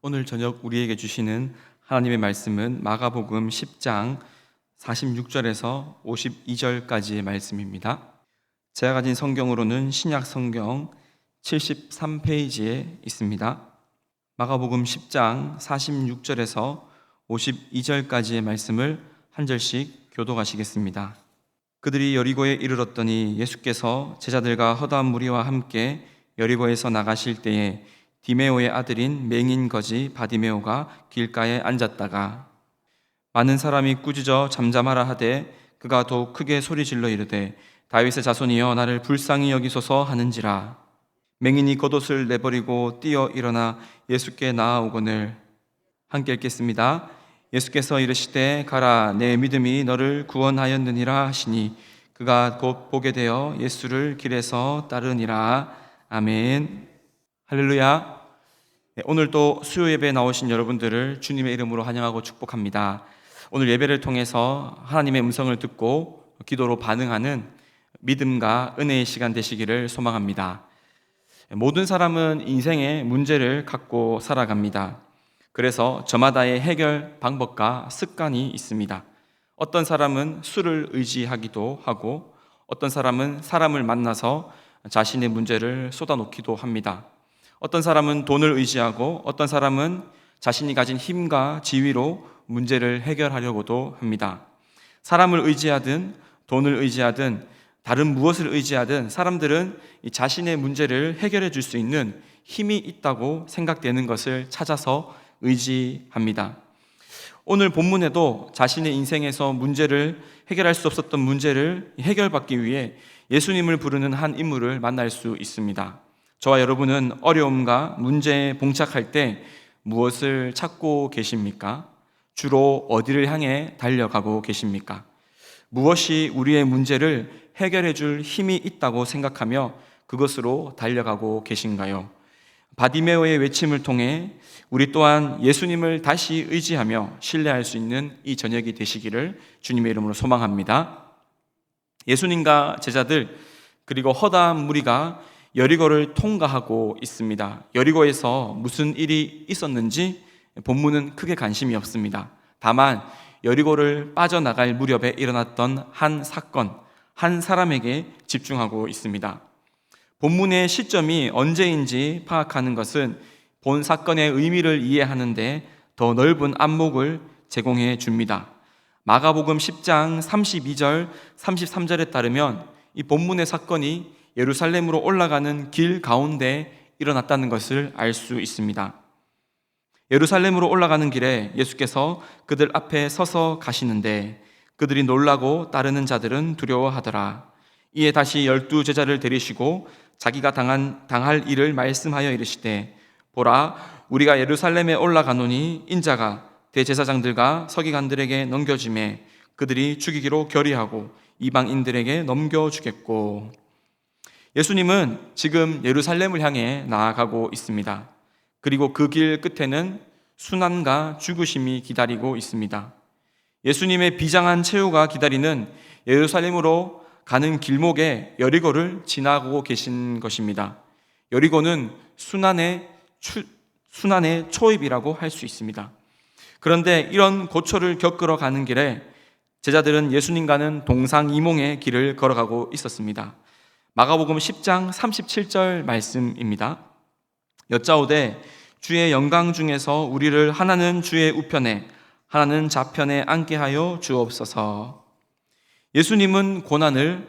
오늘 저녁 우리에게 주시는 하나님의 말씀은 마가복음 10장 46절에서 52절까지의 말씀입니다. 제가 가진 성경으로는 신약 성경 73페이지에 있습니다. 마가복음 10장 46절에서 52절까지의 말씀을 한 절씩 교독하시겠습니다. 그들이 여리고에 이르렀더니 예수께서 제자들과 허다한 무리와 함께 여리고에서 나가실 때에 디메오의 아들인 맹인 거지 바디메오가 길가에 앉았다가 많은 사람이 꾸짖어 잠잠하라 하되 그가 더욱 크게 소리질러 이르되 다윗의 자손이여 나를 불쌍히 여기소서 하는지라. 맹인이 겉옷을 내버리고 뛰어 일어나 예수께 나아오거늘. 함께 읽겠습니다. 예수께서 이르시되 가라 내 믿음이 너를 구원하였느니라 하시니 그가 곧 보게 되어 예수를 길에서 따르니라. 아멘. 할렐루야. 오늘 또 수요 예배에 나오신 여러분들을 주님의 이름으로 환영하고 축복합니다. 오늘 예배를 통해서 하나님의 음성을 듣고 기도로 반응하는 믿음과 은혜의 시간 되시기를 소망합니다. 모든 사람은 인생의 문제를 갖고 살아갑니다. 그래서 저마다의 해결 방법과 습관이 있습니다. 어떤 사람은 술을 의지하기도 하고 어떤 사람은 사람을 만나서 자신의 문제를 쏟아놓기도 합니다. 어떤 사람은 돈을 의지하고 어떤 사람은 자신이 가진 힘과 지위로 문제를 해결하려고도 합니다. 사람을 의지하든 돈을 의지하든 다른 무엇을 의지하든 사람들은 자신의 문제를 해결해 줄 수 있는 힘이 있다고 생각되는 것을 찾아서 의지합니다. 오늘 본문에도 자신의 인생에서 문제를 해결할 수 없었던 문제를 해결받기 위해 예수님을 부르는 한 인물을 만날 수 있습니다. 저와 여러분은 어려움과 문제에 봉착할 때 무엇을 찾고 계십니까? 주로 어디를 향해 달려가고 계십니까? 무엇이 우리의 문제를 해결해 줄 힘이 있다고 생각하며 그것으로 달려가고 계신가요? 바디메오의 외침을 통해 우리 또한 예수님을 다시 의지하며 신뢰할 수 있는 이 저녁이 되시기를 주님의 이름으로 소망합니다. 예수님과 제자들 그리고 허다한 무리가 여리고를 통과하고 있습니다. 여리고에서 무슨 일이 있었는지 본문은 크게 관심이 없습니다. 다만 여리고를 빠져나갈 무렵에 일어났던 한 사건, 한 사람에게 집중하고 있습니다. 본문의 시점이 언제인지 파악하는 것은 본 사건의 의미를 이해하는 데 더 넓은 안목을 제공해 줍니다. 마가복음 10장 32절, 33절에 따르면 이 본문의 사건이 예루살렘으로 올라가는 길 가운데 일어났다는 것을 알 수 있습니다. 예루살렘으로 올라가는 길에 예수께서 그들 앞에 서서 가시는데 그들이 놀라고 따르는 자들은 두려워하더라. 이에 다시 12 제자를 데리시고 자기가 당할 일을 말씀하여 이르시되 보라 우리가 예루살렘에 올라가노니 인자가 대제사장들과 서기관들에게 넘겨지매 그들이 죽이기로 결의하고 이방인들에게 넘겨주겠고. 예수님은 지금 예루살렘을 향해 나아가고 있습니다. 그리고 그 길 끝에는 순환과 죽으심이 기다리고 있습니다. 예수님의 비장한 최후가 기다리는 예루살렘으로 가는 길목에 여리고를 지나고 계신 것입니다. 여리고는 순환의 초입이라고 할 수 있습니다. 그런데 이런 고초를 겪으러 가는 길에 제자들은 예수님과는 동상이몽의 길을 걸어가고 있었습니다. 마가복음 10장 37절 말씀입니다. 여짜오되 주의 영광 중에서 우리를 하나는 주의 우편에 하나는 좌편에 앉게 하여 주옵소서. 예수님은 고난을,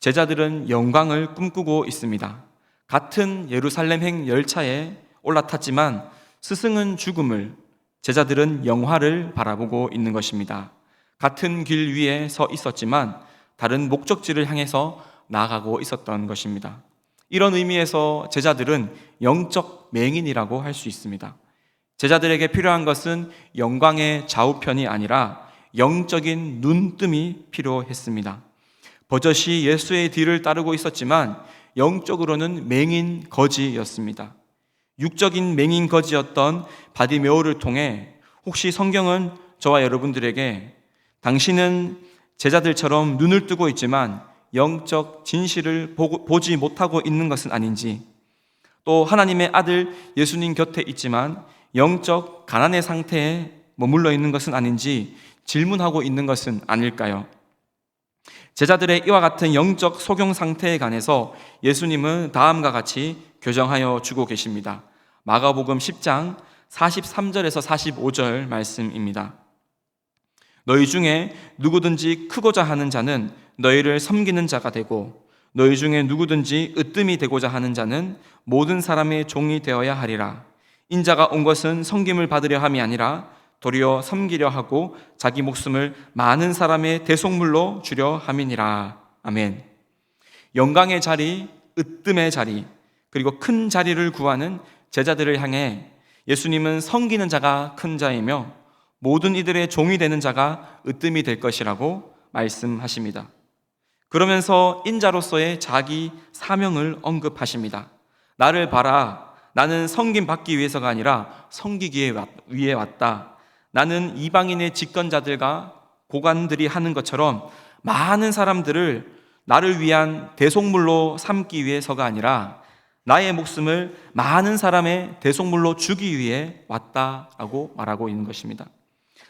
제자들은 영광을 꿈꾸고 있습니다. 같은 예루살렘행 열차에 올라탔지만 스승은 죽음을, 제자들은 영화를 바라보고 있는 것입니다. 같은 길 위에 서 있었지만 다른 목적지를 향해서 나아가고 있었던 것입니다. 이런 의미에서 제자들은 영적 맹인이라고 할 수 있습니다. 제자들에게 필요한 것은 영광의 좌우편이 아니라 영적인 눈뜸이 필요했습니다. 버젓이 예수의 뒤를 따르고 있었지만 영적으로는 맹인 거지였습니다. 육적인 맹인 거지였던 바디메오를 통해 혹시 성경은 저와 여러분들에게 당신은 제자들처럼 눈을 뜨고 있지만 영적 진실을 보지 못하고 있는 것은 아닌지, 또 하나님의 아들 예수님 곁에 있지만 영적 가난의 상태에 머물러 있는 것은 아닌지 질문하고 있는 것은 아닐까요? 제자들의 이와 같은 영적 소경 상태에 관해서 예수님은 다음과 같이 교정하여 주고 계십니다. 마가복음 10장 43절에서 45절 말씀입니다. 너희 중에 누구든지 크고자 하는 자는 너희를 섬기는 자가 되고, 너희 중에 누구든지 으뜸이 되고자 하는 자는 모든 사람의 종이 되어야 하리라. 인자가 온 것은 섬김을 받으려 함이 아니라 도리어 섬기려 하고 자기 목숨을 많은 사람의 대속물로 주려 함이니라. 아멘. 영광의 자리, 으뜸의 자리, 그리고 큰 자리를 구하는 제자들을 향해 예수님은 섬기는 자가 큰 자이며 모든 이들의 종이 되는 자가 으뜸이 될 것이라고 말씀하십니다. 그러면서 인자로서의 자기 사명을 언급하십니다. 나를 봐라. 나는 섬김 받기 위해서가 아니라 섬기기 위해 왔다. 나는 이방인의 집권자들과 고관들이 하는 것처럼 많은 사람들을 나를 위한 대속물로 삼기 위해서가 아니라 나의 목숨을 많은 사람의 대속물로 주기 위해 왔다라고 말하고 있는 것입니다.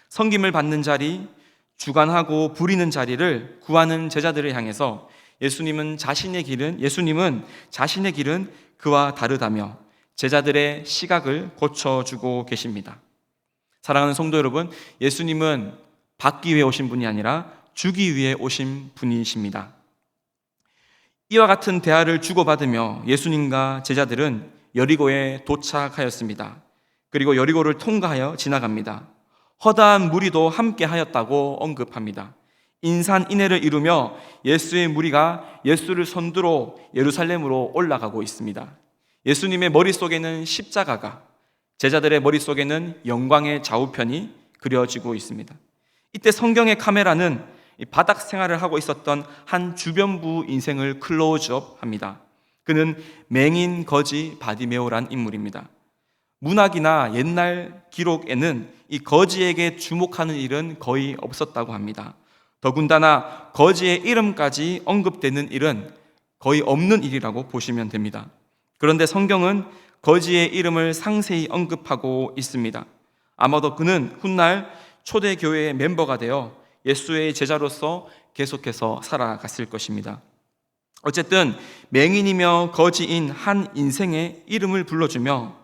섬김을 받는 자리, 주관하고 부리는 자리를 구하는 제자들을 향해서 예수님은 자신의 길은 그와 다르다며 제자들의 시각을 고쳐주고 계십니다. 사랑하는 성도 여러분, 예수님은 받기 위해 오신 분이 아니라 주기 위해 오신 분이십니다. 이와 같은 대화를 주고받으며 예수님과 제자들은 여리고에 도착하였습니다. 그리고 여리고를 통과하여 지나갑니다. 허다한 무리도 함께 하였다고 언급합니다. 인산인해를 이루며 예수의 무리가 예수를 선두로 예루살렘으로 올라가고 있습니다. 예수님의 머릿속에는 십자가가, 제자들의 머릿속에는 영광의 좌우편이 그려지고 있습니다. 이때 성경의 카메라는 바닥 생활을 하고 있었던 한 주변부 인생을 클로즈업합니다. 그는 맹인 거지 바디메오란 인물입니다. 문학이나 옛날 기록에는 이 거지에게 주목하는 일은 거의 없었다고 합니다. 더군다나 거지의 이름까지 언급되는 일은 거의 없는 일이라고 보시면 됩니다. 그런데 성경은 거지의 이름을 상세히 언급하고 있습니다. 아마도 그는 훗날 초대교회의 멤버가 되어 예수의 제자로서 계속해서 살아갔을 것입니다. 어쨌든 맹인이며 거지인 한 인생의 이름을 불러주며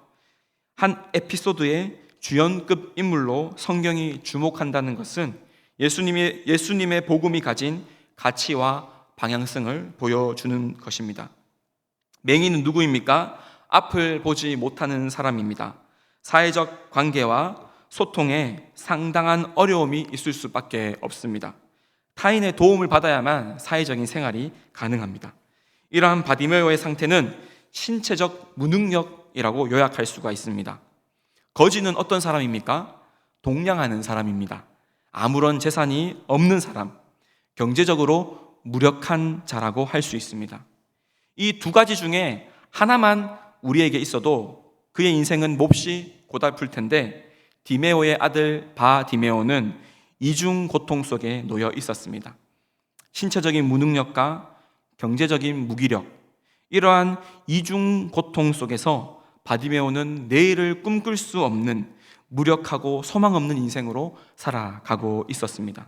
한 에피소드의 주연급 인물로 성경이 주목한다는 것은 예수님의 복음이 가진 가치와 방향성을 보여주는 것입니다. 맹인은 누구입니까? 앞을 보지 못하는 사람입니다. 사회적 관계와 소통에 상당한 어려움이 있을 수밖에 없습니다. 타인의 도움을 받아야만 사회적인 생활이 가능합니다. 이러한 바디메오의 상태는 신체적 무능력이라고 요약할 수가 있습니다. 거지는 어떤 사람입니까? 동냥하는 사람입니다. 아무런 재산이 없는 사람, 경제적으로 무력한 자라고 할 수 있습니다. 이 두 가지 중에 하나만 우리에게 있어도 그의 인생은 몹시 고달플 텐데, 디메오의 아들 바디메오는 이중 고통 속에 놓여 있었습니다. 신체적인 무능력과 경제적인 무기력, 이러한 이중 고통 속에서 바디메오는 내일을 꿈꿀 수 없는 무력하고 소망 없는 인생으로 살아가고 있었습니다.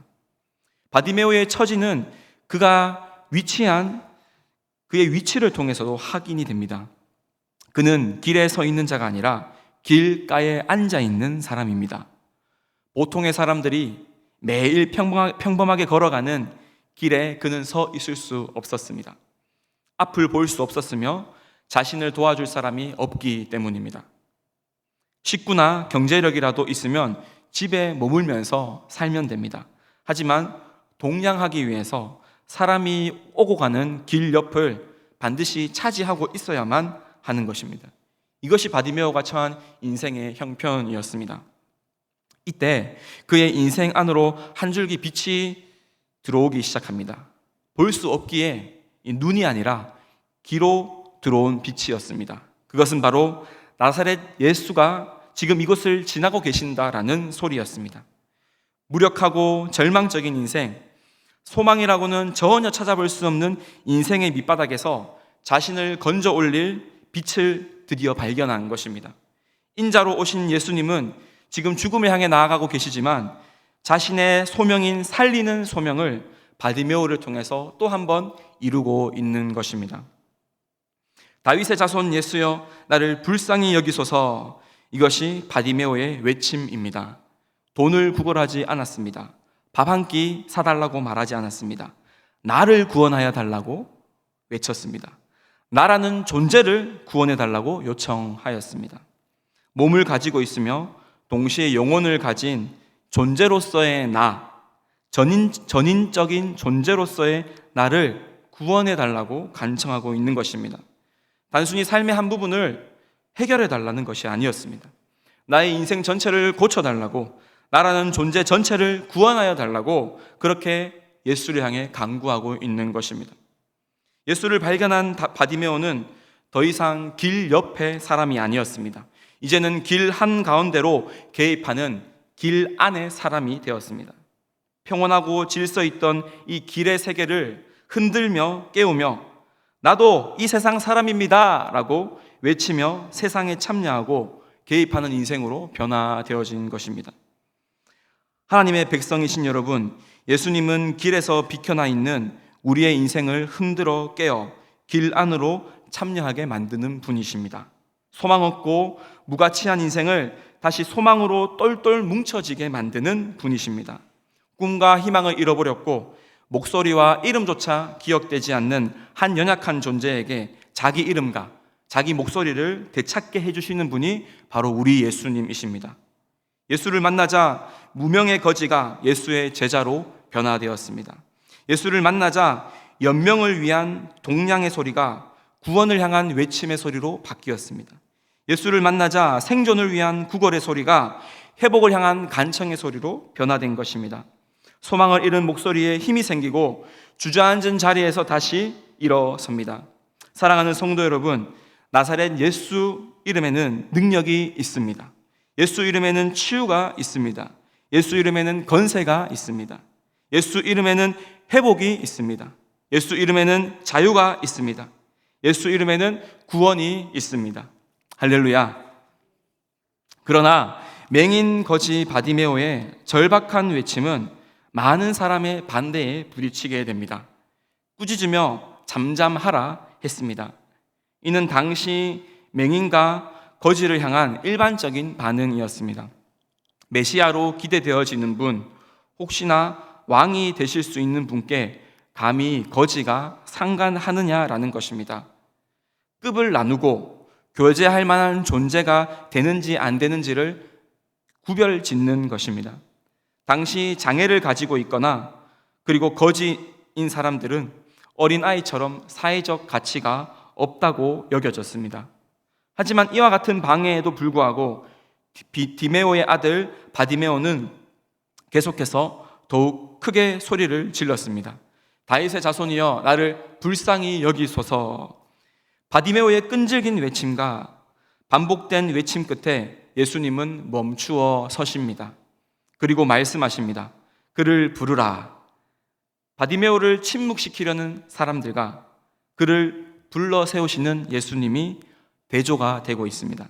바디메오의 처지는 그가 위치한 그의 위치를 통해서도 확인이 됩니다. 그는 길에 서 있는 자가 아니라 길가에 앉아 있는 사람입니다. 보통의 사람들이 매일 평범하게 걸어가는 길에 그는 서 있을 수 없었습니다. 앞을 볼 수 없었으며 자신을 도와줄 사람이 없기 때문입니다. 식구나 경제력이라도 있으면 집에 머물면서 살면 됩니다. 하지만 동냥하기 위해서 사람이 오고 가는 길 옆을 반드시 차지하고 있어야만 하는 것입니다. 이것이 바디메오가 처한 인생의 형편이었습니다. 이때 그의 인생 안으로 한 줄기 빛이 들어오기 시작합니다. 볼 수 없기에 눈이 아니라 귀로 들어온 빛이었습니다. 그것은 바로 나사렛 예수가 지금 이곳을 지나고 계신다라는 소리였습니다. 무력하고 절망적인 인생, 소망이라고는 전혀 찾아볼 수 없는 인생의 밑바닥에서 자신을 건져 올릴 빛을 드디어 발견한 것입니다. 인자로 오신 예수님은 지금 죽음을 향해 나아가고 계시지만 자신의 소명인 살리는 소명을 바디메오를 통해서 또 한 번 이루고 있는 것입니다. 다윗의 자손 예수여 나를 불쌍히 여기소서, 이것이 바디메오의 외침입니다. 돈을 구걸하지 않았습니다. 밥 한 끼 사달라고 말하지 않았습니다. 나를 구원하여 달라고 외쳤습니다. 나라는 존재를 구원해 달라고 요청하였습니다. 몸을 가지고 있으며 동시에 영혼을 가진 존재로서의 나, 전인적인 존재로서의 나를 구원해 달라고 간청하고 있는 것입니다. 단순히 삶의 한 부분을 해결해 달라는 것이 아니었습니다. 나의 인생 전체를 고쳐달라고, 나라는 존재 전체를 구원하여 달라고 그렇게 예수를 향해 간구하고 있는 것입니다. 예수를 발견한 바디메오는 더 이상 길 옆의 사람이 아니었습니다. 이제는 길 한가운데로 개입하는 길 안의 사람이 되었습니다. 평온하고 질서 있던 이 길의 세계를 흔들며 깨우며 나도 이 세상 사람입니다 라고 외치며 세상에 참여하고 개입하는 인생으로 변화되어진 것입니다. 하나님의 백성이신 여러분, 예수님은 길에서 비켜나 있는 우리의 인생을 흔들어 깨어 길 안으로 참여하게 만드는 분이십니다. 소망 없고 무가치한 인생을 다시 소망으로 똘똘 뭉쳐지게 만드는 분이십니다. 꿈과 희망을 잃어버렸고 목소리와 이름조차 기억되지 않는 한 연약한 존재에게 자기 이름과 자기 목소리를 되찾게 해주시는 분이 바로 우리 예수님이십니다. 예수를 만나자 무명의 거지가 예수의 제자로 변화되었습니다. 예수를 만나자 연명을 위한 동량의 소리가 구원을 향한 외침의 소리로 바뀌었습니다. 예수를 만나자 생존을 위한 구걸의 소리가 회복을 향한 간청의 소리로 변화된 것입니다. 소망을 잃은 목소리에 힘이 생기고 주저앉은 자리에서 다시 일어섭니다. 사랑하는 성도 여러분, 나사렛 예수 이름에는 능력이 있습니다. 예수 이름에는 치유가 있습니다. 예수 이름에는 건세가 있습니다. 예수 이름에는 회복이 있습니다. 예수 이름에는 자유가 있습니다. 예수 이름에는 구원이 있습니다. 할렐루야. 그러나 맹인 거지 바디메오의 절박한 외침은 많은 사람의 반대에 부딪히게 됩니다. 꾸짖으며 잠잠하라 했습니다. 이는 당시 맹인과 거지를 향한 일반적인 반응이었습니다. 메시아로 기대되어지는 분, 혹시나 왕이 되실 수 있는 분께 감히 거지가 상관하느냐라는 것입니다. 급을 나누고 교제할 만한 존재가 되는지 안 되는지를 구별 짓는 것입니다. 당시 장애를 가지고 있거나 그리고 거지인 사람들은 어린아이처럼 사회적 가치가 없다고 여겨졌습니다. 하지만 이와 같은 방해에도 불구하고 디메오의 아들 바디메오는 계속해서 더욱 크게 소리를 질렀습니다. 다윗의 자손이여 나를 불쌍히 여기소서. 바디메오의 끈질긴 외침과 반복된 외침 끝에 예수님은 멈추어 서십니다. 그리고 말씀하십니다. 그를 부르라. 바디메오를 침묵시키려는 사람들과 그를 불러 세우시는 예수님이 대조가 되고 있습니다.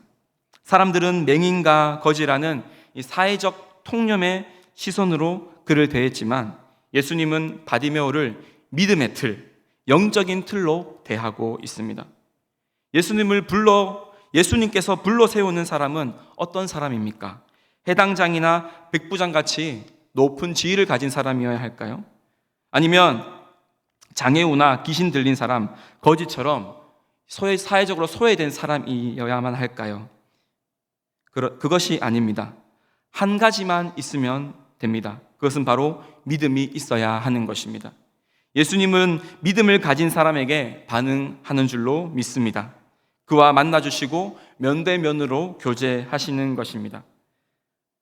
사람들은 맹인과 거지라는 이 사회적 통념의 시선으로 그를 대했지만 예수님은 바디메오를 믿음의 틀, 영적인 틀로 대하고 있습니다. 예수님께서 불러 세우는 사람은 어떤 사람입니까? 해당장이나 백부장같이 높은 지위를 가진 사람이어야 할까요? 아니면 장애우나 귀신 들린 사람, 거지처럼 사회적으로 소외된 사람이어야만 할까요? 그것이 아닙니다. 한 가지만 있으면 됩니다. 그것은 바로 믿음이 있어야 하는 것입니다. 예수님은 믿음을 가진 사람에게 반응하는 줄로 믿습니다. 그와 만나주시고 면대면으로 교제하시는 것입니다.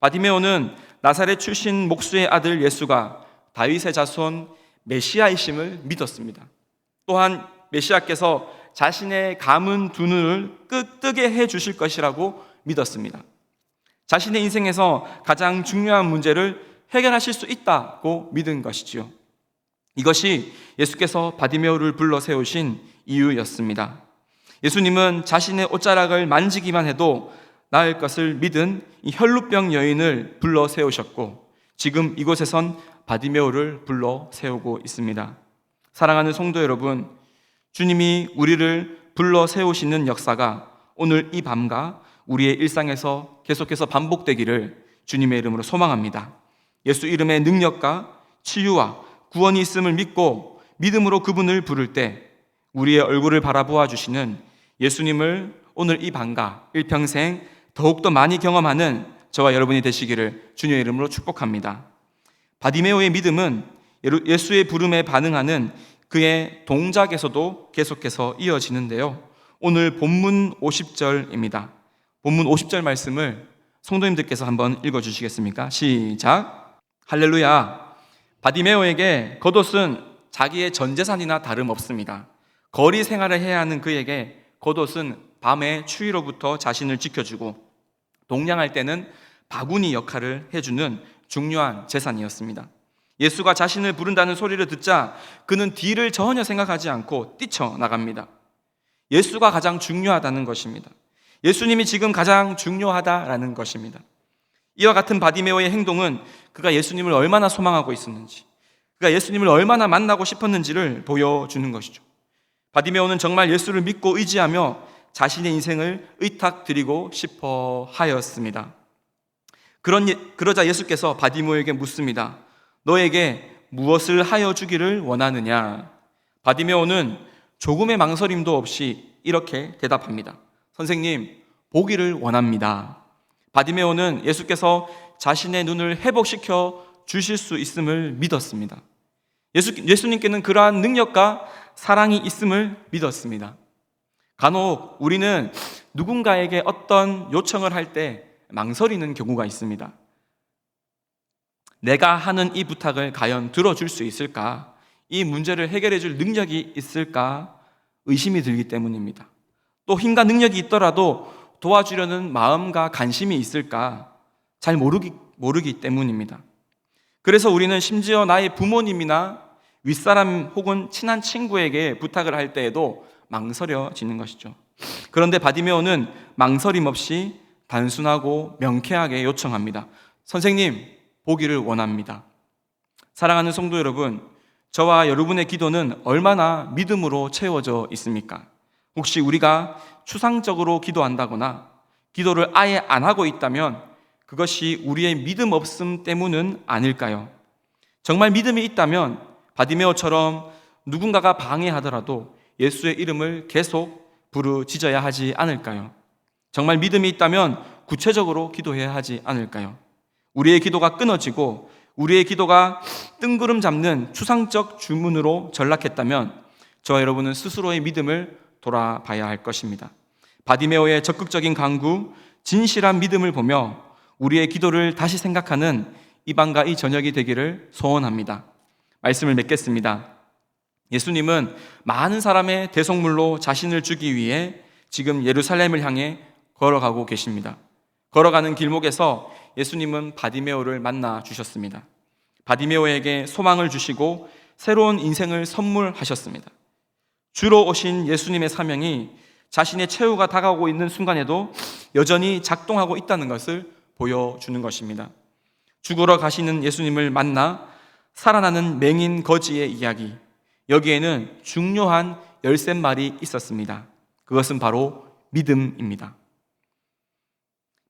바디메오는 나사렛 출신 목수의 아들 예수가 다윗의 자손 메시아이심을 믿었습니다. 또한 메시아께서 자신의 감은 두 눈을 뜨게 해주실 것이라고 믿었습니다. 자신의 인생에서 가장 중요한 문제를 해결하실 수 있다고 믿은 것이지요. 이것이 예수께서 바디메오를 불러 세우신 이유였습니다. 예수님은 자신의 옷자락을 만지기만 해도 나을 것을 믿은 이 혈루병 여인을 불러 세우셨고 지금 이곳에선 바디메오를 불러 세우고 있습니다. 사랑하는 성도 여러분, 주님이 우리를 불러 세우시는 역사가 오늘 이 밤과 우리의 일상에서 계속해서 반복되기를 주님의 이름으로 소망합니다. 예수 이름의 능력과 치유와 구원이 있음을 믿고 믿음으로 그분을 부를 때 우리의 얼굴을 바라보아 주시는 예수님을 오늘 이 밤과 일평생 더욱더 많이 경험하는 저와 여러분이 되시기를 주님의 이름으로 축복합니다. 바디메오의 믿음은 예수의 부름에 반응하는 그의 동작에서도 계속해서 이어지는데요. 오늘 본문 50절입니다. 본문 50절 말씀을 성도님들께서 한번 읽어주시겠습니까? 시작! 할렐루야! 바디메오에게 겉옷은 자기의 전재산이나 다름없습니다. 거리 생활을 해야 하는 그에게 겉옷은 밤의 추위로부터 자신을 지켜주고 동냥할 때는 바구니 역할을 해주는 중요한 재산이었습니다. 예수가 자신을 부른다는 소리를 듣자 그는 뒤를 전혀 생각하지 않고 뛰쳐나갑니다. 예수가 가장 중요하다는 것입니다. 예수님이 지금 가장 중요하다라는 것입니다. 이와 같은 바디메오의 행동은 그가 예수님을 얼마나 소망하고 있었는지, 그가 예수님을 얼마나 만나고 싶었는지를 보여주는 것이죠. 바디메오는 정말 예수를 믿고 의지하며 자신의 인생을 의탁드리고 싶어 하였습니다. 그러자 예수께서 바디메오에게 묻습니다. 너에게 무엇을 하여 주기를 원하느냐? 바디메오는 조금의 망설임도 없이 이렇게 대답합니다. 선생님, 보기를 원합니다. 바디메오는 예수께서 자신의 눈을 회복시켜 주실 수 있음을 믿었습니다. 예수님께는 그러한 능력과 사랑이 있음을 믿었습니다. 간혹 우리는 누군가에게 어떤 요청을 할 때 망설이는 경우가 있습니다. 내가 하는 이 부탁을 과연 들어줄 수 있을까? 이 문제를 해결해 줄 능력이 있을까? 의심이 들기 때문입니다. 또 힘과 능력이 있더라도 도와주려는 마음과 관심이 있을까? 잘 모르기 때문입니다. 그래서 우리는 심지어 나의 부모님이나 윗사람 혹은 친한 친구에게 부탁을 할 때에도 망설여지는 것이죠. 그런데 바디메오는 망설임 없이 단순하고 명쾌하게 요청합니다. 선생님, 보기를 원합니다. 사랑하는 성도 여러분, 저와 여러분의 기도는 얼마나 믿음으로 채워져 있습니까? 혹시 우리가 추상적으로 기도한다거나 기도를 아예 안 하고 있다면 그것이 우리의 믿음 없음 때문은 아닐까요? 정말 믿음이 있다면 바디메오처럼 누군가가 방해하더라도 예수의 이름을 계속 부르짖어야 하지 않을까요? 정말 믿음이 있다면 구체적으로 기도해야 하지 않을까요? 우리의 기도가 끊어지고 우리의 기도가 뜬구름 잡는 추상적 주문으로 전락했다면 저와 여러분은 스스로의 믿음을 돌아봐야 할 것입니다. 바디메오의 적극적인 간구, 진실한 믿음을 보며 우리의 기도를 다시 생각하는 이 밤과 이 저녁이 되기를 소원합니다. 말씀을 맺겠습니다. 예수님은 많은 사람의 대속물로 자신을 주기 위해 지금 예루살렘을 향해 걸어가고 계십니다. 걸어가는 길목에서 예수님은 바디메오를 만나 주셨습니다. 바디메오에게 소망을 주시고 새로운 인생을 선물하셨습니다. 주로 오신 예수님의 사명이 자신의 최후가 다가오고 있는 순간에도 여전히 작동하고 있다는 것을 보여주는 것입니다. 죽으러 가시는 예수님을 만나 살아나는 맹인 거지의 이야기, 여기에는 중요한 열쇠말이 있었습니다. 그것은 바로 믿음입니다.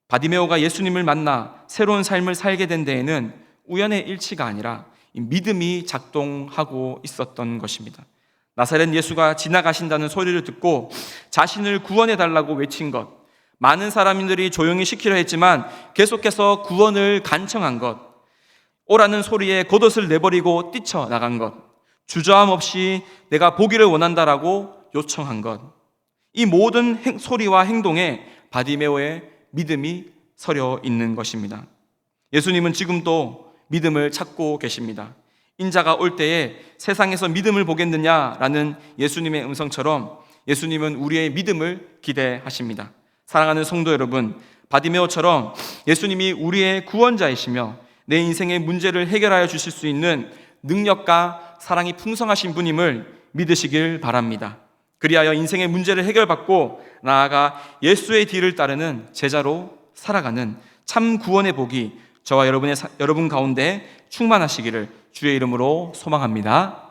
바디메오가 예수님을 만나 새로운 삶을 살게 된 데에는 우연의 일치가 아니라 믿음이 작동하고 있었던 것입니다. 나사렛 예수가 지나가신다는 소리를 듣고 자신을 구원해달라고 외친 것, 많은 사람들이 조용히 시키려 했지만 계속해서 구원을 간청한 것, 오라는 소리에 겉옷을 내버리고 뛰쳐나간 것, 주저함 없이 내가 보기를 원한다라고 요청한 것, 이 모든 소리와 행동에 바디메오의 믿음이 서려 있는 것입니다. 예수님은 지금도 믿음을 찾고 계십니다. 인자가 올 때에 세상에서 믿음을 보겠느냐라는 예수님의 음성처럼 예수님은 우리의 믿음을 기대하십니다. 사랑하는 성도 여러분, 바디메오처럼 예수님이 우리의 구원자이시며 내 인생의 문제를 해결하여 주실 수 있는 능력과 사랑이 풍성하신 분임을 믿으시길 바랍니다. 그리하여 인생의 문제를 해결받고 나아가 예수의 뒤를 따르는 제자로 살아가는 참 구원의 복이 저와 여러분 가운데 충만하시기를 주의 이름으로 소망합니다.